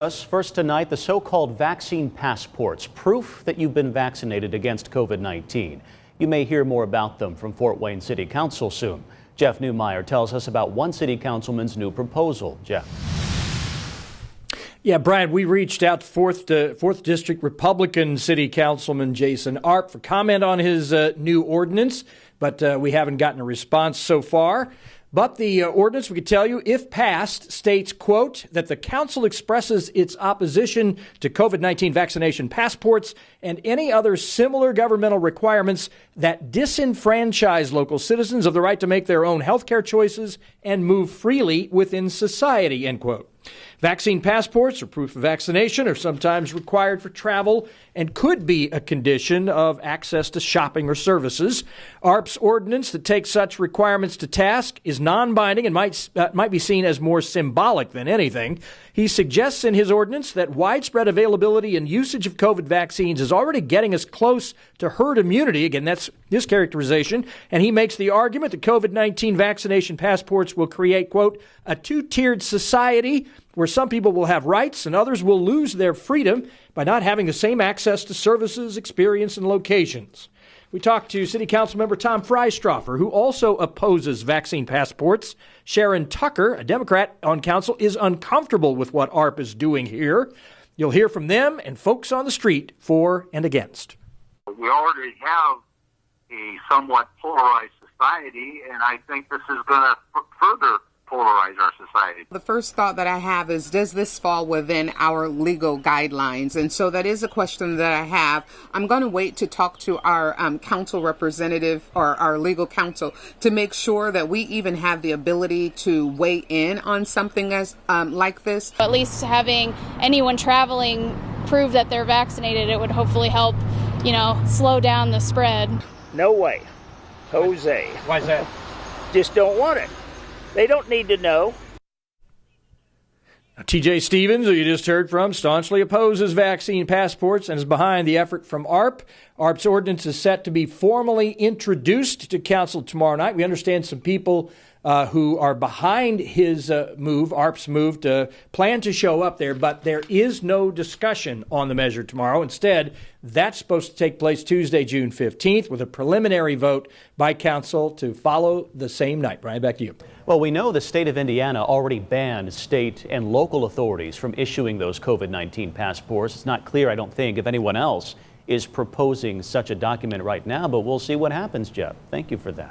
First tonight, the so-called vaccine passports, proof that you've been vaccinated against COVID-19. You may hear more about them from Fort Wayne City Council soon. Jeff Newmeyer tells us about one city councilman's new proposal. Jeff. Yeah, Brian, we reached out to 4th District Republican City Councilman Jason Arp for comment on his new ordinance, but we haven't gotten a response so far. But the ordinance, we could tell you, if passed, states, quote, that the council expresses its opposition to COVID-19 vaccination passports and any other similar governmental requirements that disenfranchise local citizens of the right to make their own health care choices and move freely within society, end quote. Vaccine passports or proof of vaccination are sometimes required for travel and could be a condition of access to shopping or services. ARP's ordinance that takes such requirements to task is non-binding and might be seen as more symbolic than anything. He suggests in his ordinance that widespread availability and usage of COVID vaccines is already getting us close to herd immunity. Again, that's his characterization. And he makes the argument that COVID-19 vaccination passports will create, quote, a two-tiered society where some people will have rights and others will lose their freedom by not having the same access to services, experience, and locations. We talked to City Council member Tom Freistroffer, who also opposes vaccine passports. Sharon Tucker, a Democrat on council, is uncomfortable with what ARP is doing here. You'll hear from them and folks on the street for and against. We already have a somewhat polarized society, and I think this is going to further polarize our society. The first thought that I have is, does this fall within our legal guidelines? And so that is a question that I have. I'm going to wait to talk to our council representative or our legal counsel to make sure that we even have the ability to weigh in on something as like this. At least having anyone traveling prove that they're vaccinated, it would hopefully help, slow down the spread. No way. Jose. Why is that? Just don't want it. They don't need to know. TJ Stevens, who you just heard from, staunchly opposes vaccine passports and is behind the effort from ARP. ARP's ordinance is set to be formally introduced to council tomorrow night. We understand some people who are behind his move, ARP's move, to plan to show up there, but there is no discussion on the measure tomorrow. Instead, that's supposed to take place Tuesday, June 15th, with a preliminary vote by council to follow the same night. Brian, back to you. Well, we know the state of Indiana already banned state and local authorities from issuing those COVID-19 passports. It's not clear, I don't think, if anyone else is proposing such a document right now, but we'll see what happens, Jeff. Thank you for that.